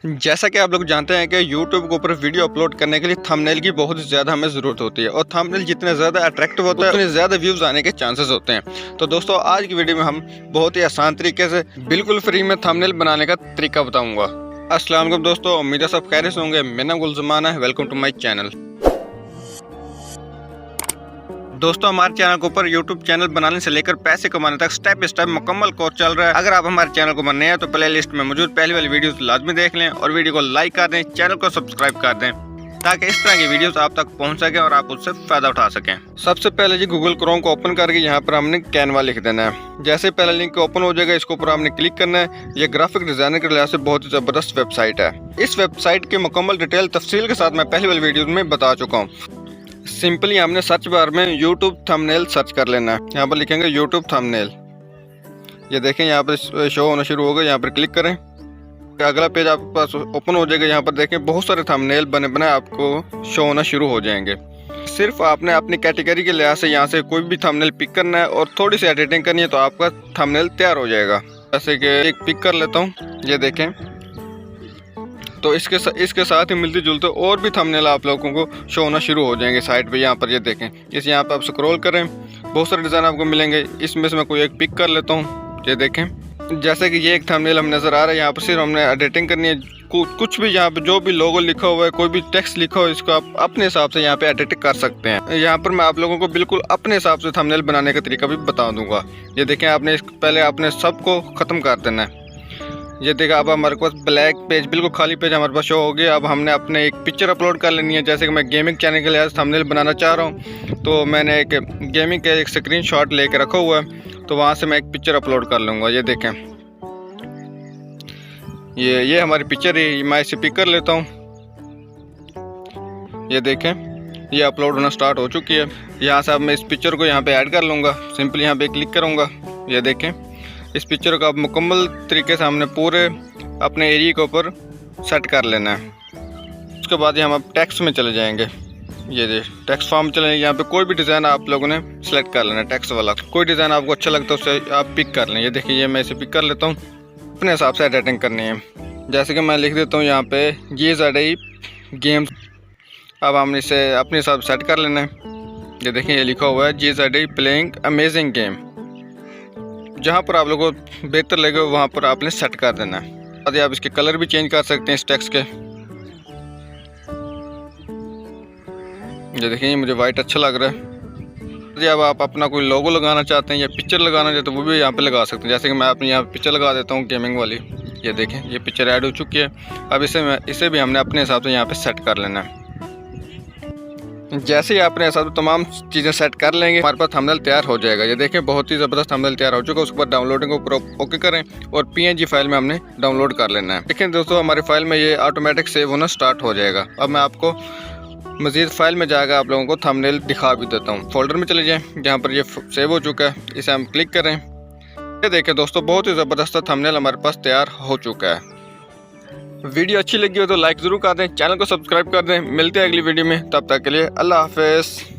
जैसा कि आप लोग जानते हैं कि YouTube के ऊपर वीडियो अपलोड करने के लिए थंबनेल की बहुत ज़्यादा हमें ज़रूरत होती है और थंबनेल जितने ज़्यादा अट्रैक्टिव होता है उतने ज़्यादा व्यूज़ आने के चांसेस होते हैं। तो दोस्तों आज की वीडियो में हम बहुत ही आसान तरीके से बिल्कुल फ्री में थंबनेल बनाने का तरीका बताऊंगा। अस्सलाम वालेकुम दोस्तों, उम्मीद है सब खैरियत से होंगे। मेरा नाम गुलजमान है, वेलकम टू माई चैनल। दोस्तों हमारे चैनल के ऊपर YouTube चैनल बनाने से लेकर पैसे कमाने तक स्टेप बाय स्टेप मुकम्मल कोर्स चल रहा है। अगर आप हमारे चैनल को बनने हैं तो प्ले लिस्ट में मौजूद पहली वाली वीडियोस लाजमी देख लें और वीडियो को लाइक कर दें, चैनल को सब्सक्राइब कर दें ताकि इस तरह की वीडियोस आप तक पहुंच सकें और आप उससे फायदा उठा सकें। सबसे पहले जी गूगल क्रोम को ओपन करके यहाँ पर हमने कैनवा लिख देना है। जैसे पहला लिंक ओपन हो जाएगा इसके ऊपर हमने क्लिक करना है। ये ग्राफिक डिजाइनर के लिहाज से बहुत ही जबरदस्त वेबसाइट है। इस वेबसाइट की मुकम्मल डिटेल तफसील के साथ मैं पहली वाली वीडियो में बता चुका हूँ। सिंपली हमने सर्च बार में YouTube थंबनेल सर्च कर लेना है। यहाँ पर लिखेंगे YouTube थंबनेल। ये देखें यहाँ पर शो होना शुरू होगा, यहाँ पर क्लिक करें। अगला पेज आपके पास ओपन हो जाएगा। यहाँ पर देखें बहुत सारे थंबनेल बने बनाए आपको शो होना शुरू हो जाएंगे। सिर्फ आपने अपनी कैटेगरी के लिहाज से यहाँ से कोई भी थंबनेल पिक करना है और थोड़ी सी एडिटिंग करनी है तो आपका थंबनेल तैयार हो जाएगा। जैसे कि एक पिक कर लेता हूँ, ये देखें। तो इसके साथ ही मिलते जुलते और भी थंबनेल आप लोगों को शो होना शुरू हो जाएंगे साइड पे। यहाँ पर ये देखें, यहाँ पर आप स्क्रॉल करें, बहुत सारे डिज़ाइन आपको मिलेंगे। इसमें से मैं कोई एक पिक कर लेता हूँ। ये देखें जैसे कि ये एक थंबनेल हमें नज़र आ रहा है। यहाँ पर सिर्फ हमने एडिटिंग करनी है। कुछ भी यहाँ पर जो भी लोगो लिखा हुआ है, कोई भी टेक्स्ट लिखा हो, इसको आप अपने हिसाब से यहाँ पे एडिटिंग कर सकते हैं। यहाँ पर मैं आप लोगों को बिल्कुल अपने हिसाब से थंबनेल बनाने का तरीका भी बता दूंगा। ये देखें आपने पहले आपने सबको ख़त्म कर देना है। ये देखा अब हमारे पास ब्लैक पेज, बिल्कुल खाली पेज हमारे पास शो हो गया। अब हमने अपने एक पिक्चर अपलोड कर लेनी है। जैसे कि मैं गेमिंग चैनल के लिए थंबनेल बनाना चाह रहा हूँ तो मैंने एक गेमिंग का एक स्क्रीनशॉट लेके रखा हुआ है, तो वहाँ से मैं एक पिक्चर अपलोड कर लूँगा। ये देखें ये हमारी पिक्चर है, मैं इसे पिक कर लेता हूँ। ये देखें ये अपलोड होना स्टार्ट हो चुकी है। यहाँ से अब मैं इस पिक्चर को यहाँ पे ऐड कर लूँगा। सिंपली यहाँ पे क्लिक करूँगा। ये देखें इस पिक्चर को आप मुकम्मल तरीके से हमने पूरे अपने एरिया के ऊपर सेट कर लेना है। उसके बाद हम अब टेक्स्ट में चले जाएंगे। ये टेक्स्ट फॉर्म चले जाएंगे। यहाँ पे कोई भी डिज़ाइन आप लोगों ने सेलेक्ट कर लेना है, टेक्स्ट वाला। कोई डिज़ाइन आपको अच्छा लगता है उसे आप पिक कर लें। ये देखिए ये मैं इसे पिक कर लेता हूँ। अपने हिसाब से एडिटिंग करनी है। जैसे कि मैं लिख देता हूँ यहाँ पे GZI गेम्स। अब हमने इसे अपने हिसाब से सेट कर लेना है। ये देखिए ये लिखा हुआ है GZI प्लेइंग अमेजिंग गेम। जहाँ पर आप लोगों को बेहतर लगे वहाँ पर आपने सेट कर देना है। यदि आप इसके कलर भी चेंज कर सकते हैं इस टेक्स्ट के। ये देखिए मुझे वाइट अच्छा लग रहा है। यदि अब आप अपना कोई लोगो लगाना चाहते हैं या पिक्चर लगाना चाहते हैं तो वो भी यहाँ पे लगा सकते हैं। जैसे कि मैं अपने यहाँ पिक्चर लगा देता हूँ गेमिंग वाली। ये देखें ये पिक्चर ऐड हो चुकी है। अब इसे भी हमने अपने हिसाब से यहाँ पे सेट कर लेना है। जैसे ही अपने हिसाब से तमाम चीज़ें सेट कर लेंगे हमारे पास थंबनेल तैयार हो जाएगा। ये देखें बहुत ही ज़बरदस्त थंबनेल तैयार हो चुका है। उसके बाद डाउनलोडिंग को ऊपर ओके करें और PNG फाइल में हमने डाउनलोड कर लेना है। देखें दोस्तों हमारी फाइल में ये ऑटोमेटिक सेव होना स्टार्ट हो जाएगा। अब मैं आपको मज़ीद फाइल में जाकर आप लोगों को थंबनेल दिखा भी देता हूँ। फोल्डर में चले जाएँ जहाँ पर ये सेव हो चुका है, इसे हम क्लिक करें। ये देखें दोस्तों बहुत ही ज़बरदस्त थंबनेल हमारे पास तैयार हो चुका है। वीडियो अच्छी लगी हो तो लाइक ज़रूर कर दें, चैनल को सब्सक्राइब कर दें। मिलते हैं अगली वीडियो में, तब तक के लिए अल्लाह हाफ़िज़।